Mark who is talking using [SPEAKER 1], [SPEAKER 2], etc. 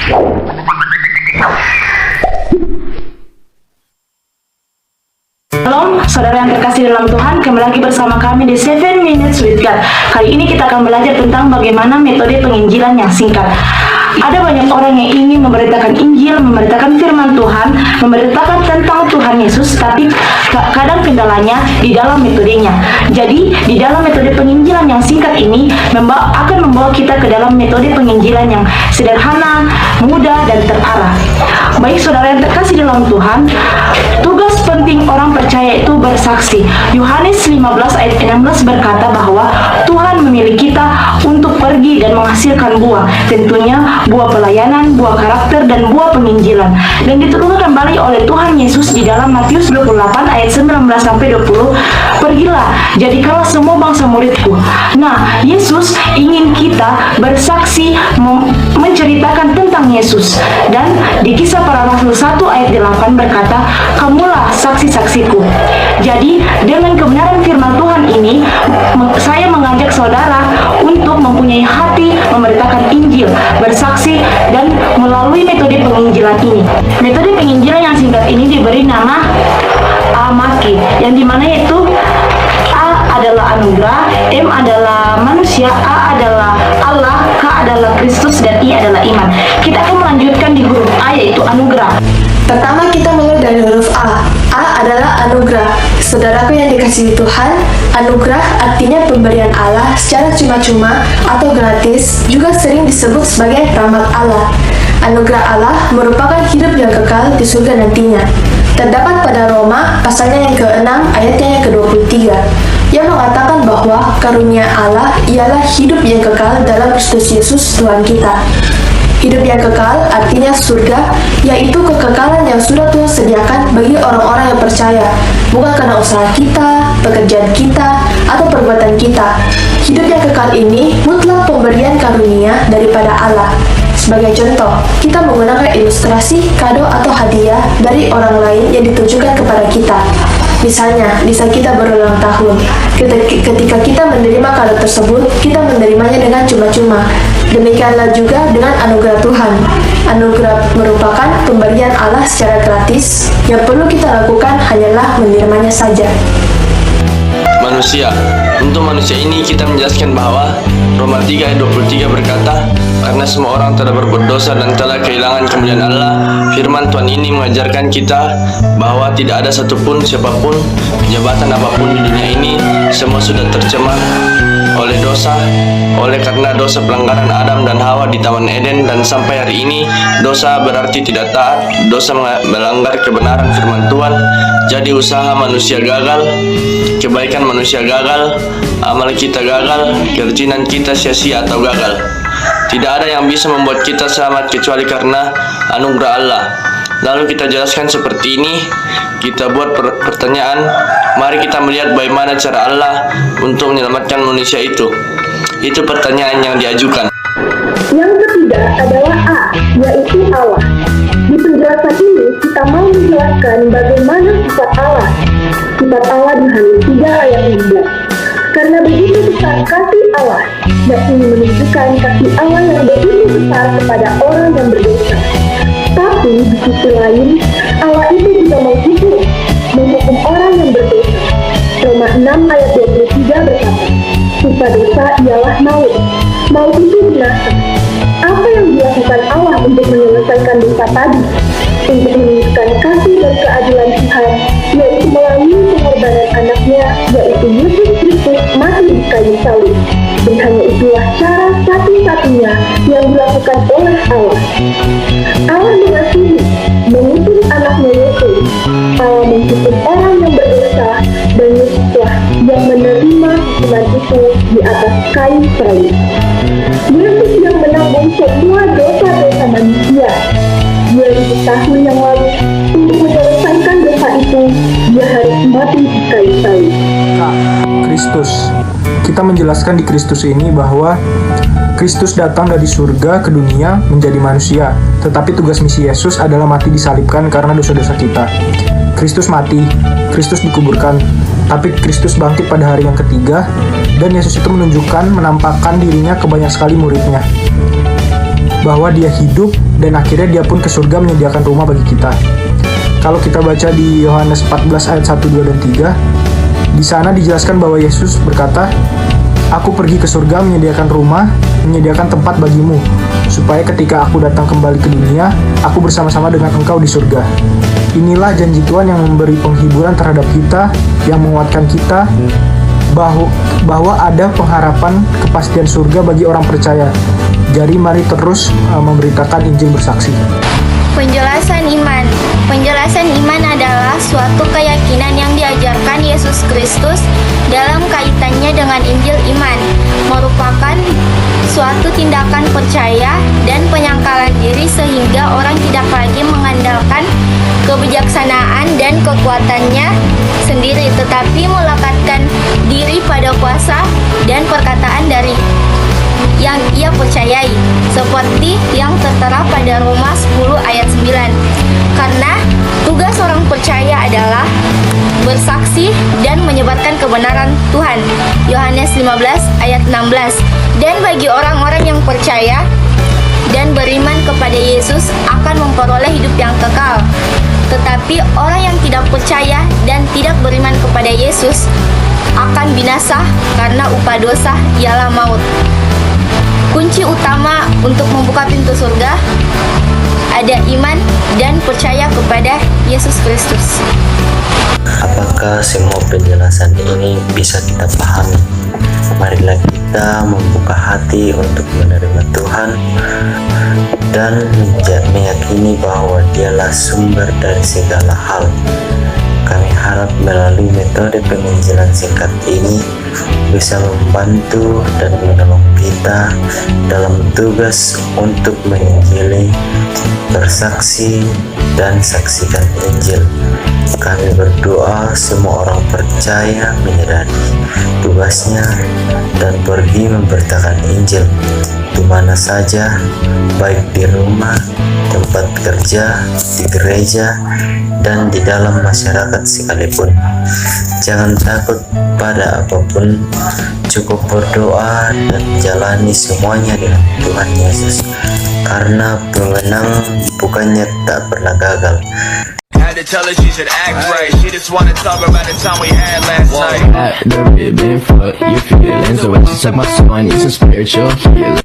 [SPEAKER 1] Shalom, saudara yang terkasih dalam Tuhan, kembali lagi bersama kami di 7 Minutes with God. Kali ini kita akan belajar tentang bagaimana metode penginjilan yang singkat. Ada banyak orang yang ingin memberitakan Injil, memberitakan firman Tuhan, memberitakan tentang Tuhan Yesus, tapi kadang kendalanya di dalam metodenya. Jadi, di dalam metode penginjilan yang singkat ini akan membawa kita ke dalam metode penginjilan yang sederhana, mudah, dan terarah. Baik saudara yang terkasih dalam Tuhan, tugas penting orang percaya itu bersaksi. Yohanes 15 ayat 16 berkata bahwa Tuhan memilih kita untuk pergi dan menghasilkan buah. Tentunya buah pelayanan, buah karakter, dan buah penginjilan. Dan dituturkan kembali oleh Tuhan Yesus di dalam Matius 28 ayat 19-20. Pergilah, jadikanlah semua bangsa muridku. Nah, Yesus ingin kita bersaksi, menceritakan tentang Yesus. Dan di Kisah Para Rasul 1 ayat 8 berkata, kamulah saksi-saksiku. Jadi, dengan kebenaran firman Tuhan ini, saya mengajak saudara untuk mempunyai hati memberitakan Injil, bersaksi, dan melalui metode penginjilan ini. Metode penginjilan yang singkat ini diberi nama AMAKI, yang dimana itu A adalah anugerah, M adalah manusia, A adalah Allah, K adalah Kristus, dan I adalah iman. Kita akan melanjutkan di huruf A, yaitu anugerah.
[SPEAKER 2] Pertama kita mulai dari huruf A. A adalah anugerah. Saudaraku yang dikasihi Tuhan, anugerah artinya pemberian Allah secara cuma-cuma atau gratis, juga sering disebut sebagai rahmat Allah. Anugerah Allah merupakan hidup yang kekal di surga nantinya. Terdapat pada Roma pasalnya yang ke-6 ayatnya yang ke-23 yang mengatakan bahwa karunia Allah ialah hidup yang kekal dalam Kristus Yesus Tuhan kita. Hidup yang kekal artinya surga, yaitu kekekalan yang sudah Tuhan sediakan bagi orang-orang yang percaya, bukan karena usaha kita, pekerjaan kita, atau perbuatan kita. Hidup yang kekal ini mutlak pemberian karunia daripada Allah. Sebagai contoh, kita menggunakan ilustrasi, kado, atau hadiah dari orang lain yang ditujukan kepada kita. Misalnya, di saat kita berulang tahun, ketika kita menerima kado tersebut, kita menerimanya dengan cuma-cuma. Demikianlah juga dengan anugerah Tuhan. Anugerah merupakan pemberian Allah secara gratis, yang perlu kita lakukan hanyalah menerimanya saja.
[SPEAKER 3] Manusia. Untuk manusia ini kita menjelaskan bahwa Roma 3 ayat 23 berkata, karena semua orang telah berbuat dosa dan telah kehilangan kemuliaan Allah. Firman Tuhan ini mengajarkan kita bahwa tidak ada satupun, siapapun, jabatan apapun di dunia ini, semua sudah tercemar oleh dosa, oleh karena dosa pelanggaran Adam dan Hawa di Taman Eden. Dan sampai hari ini dosa berarti tidak taat, dosa melanggar kebenaran firman Tuhan. Jadi usaha manusia gagal, kebaikan manusia gagal, amal kita gagal, keyakinan kita sia-sia atau gagal. Tidak ada yang bisa membuat kita selamat kecuali karena anugerah Allah. Lalu kita jelaskan seperti ini, kita buat pertanyaan, mari kita melihat bagaimana cara Allah untuk menyelamatkan manusia itu. Itu pertanyaan yang diajukan.
[SPEAKER 4] Yang ketiga adalah A, yaitu Allah. Di penjelasan ini kita mau menjelaskan bagaimana sifat Allah. Sifat Allah di Yohanes 3 ayat 16. Karena begitu besar kasih Allah, dan ini menunjukkan kasih Allah yang begitu besar kepada orang yang berdosa. Tapi di sisi lain, Allah itu juga menghukum orang yang berdosa. Roma 6 ayat 23 berkata, sifat dosa ialah maut. Maut itu binasa. Apa yang dilakukan Allah untuk menyelesaikan dosa tadi? Untuk menunjukkan kasih dan keadilan Tuhan, yaitu melalui pengorbanan anaknya, yaitu Yesus Kristus mati di kayu salib. Dan hanya itulah cara satu-satunya yang dilakukan oleh Allah. Allah mengasihi, mengutus anaknya Yesus. Allah menghukum orang yang berdosa, dan Yesuslah yang menerima hukuman itu di atas kayu salib. Yesus yang menanggung semua dosa-dosa manusia. 2000 tahun yang lalu, untuk menyelesaikan dosa itu, dia harus mati di kayu salib.
[SPEAKER 5] Kristus. Kita menjelaskan di Kristus ini bahwa Kristus datang dari surga ke dunia menjadi manusia, tetapi tugas misi Yesus adalah mati disalibkan karena dosa-dosa kita. Kristus mati, Kristus dikuburkan, tapi Kristus bangkit pada hari yang ketiga, dan Yesus itu menampakkan dirinya ke banyak sekali muridnya, bahwa dia hidup dan akhirnya dia pun ke surga menyediakan rumah bagi kita. Kalau kita baca di Yohanes 14 ayat 1, 2, dan 3, di sana dijelaskan bahwa Yesus berkata, "Aku pergi ke surga menyediakan rumah, menyediakan tempat bagimu, supaya ketika aku datang kembali ke dunia, aku bersama-sama dengan engkau di surga." Inilah janji Tuhan yang memberi penghiburan terhadap kita, yang menguatkan kita, bahwa ada pengharapan kepastian surga bagi orang percaya. Jadi mari terus memberitakan Injil bersaksi.
[SPEAKER 6] Penjelasan iman. Penjelasan iman adalah suatu keyakinan yang diajarkan Yesus Kristus dalam kaitannya dengan Injil iman, merupakan suatu tindakan percaya dan penyangkalan diri sehingga orang tidak lagi mengandalkan kebijaksanaan dan kekuatannya sendiri, tetapi melekatkan diri pada kuasa dan perkataan dari yang ia percayai, seperti yang tertera pada Roma 10 ayat 9. Karena tugas orang percaya adalah bersaksi dan menyebarkan kebenaran Tuhan. Yohanes 15 ayat 16. Dan bagi orang-orang yang percaya dan beriman kepada Yesus akan memperoleh hidup yang kekal. Tetapi orang yang tidak percaya dan tidak beriman kepada Yesus akan binasa, karena upah dosa ialah maut. Kunci utama untuk membuka pintu surga ada iman dan percaya kepada Yesus Kristus.
[SPEAKER 7] Apakah semua penjelasan ini bisa kita pahami? Marilah kita membuka hati untuk menerima Tuhan dan meyakini bahwa Dialah sumber dari segala hal. Kami harap melalui metode penginjilan singkat ini bisa membantu dan menolong kita dalam tugas untuk menginjili, bersaksi, dan saksikan Injil. Kami berdoa semua orang percaya menyadari tugasnya dan pergi memberitakan Injil di mana saja, baik di rumah, tempat kerja, di gereja, dan di dalam masyarakat sekalipun. Jangan takut pada apapun, cukup berdoa dan jalani semuanya dengan Tuhan Yesus, karena pemenang bukannya tak pernah gagal.
[SPEAKER 8] Had to tell her she should act right. She just wanna talk about the time we had last night.
[SPEAKER 9] At the ribbon for your feelings. The way she suck my soul, I need some spiritual healing.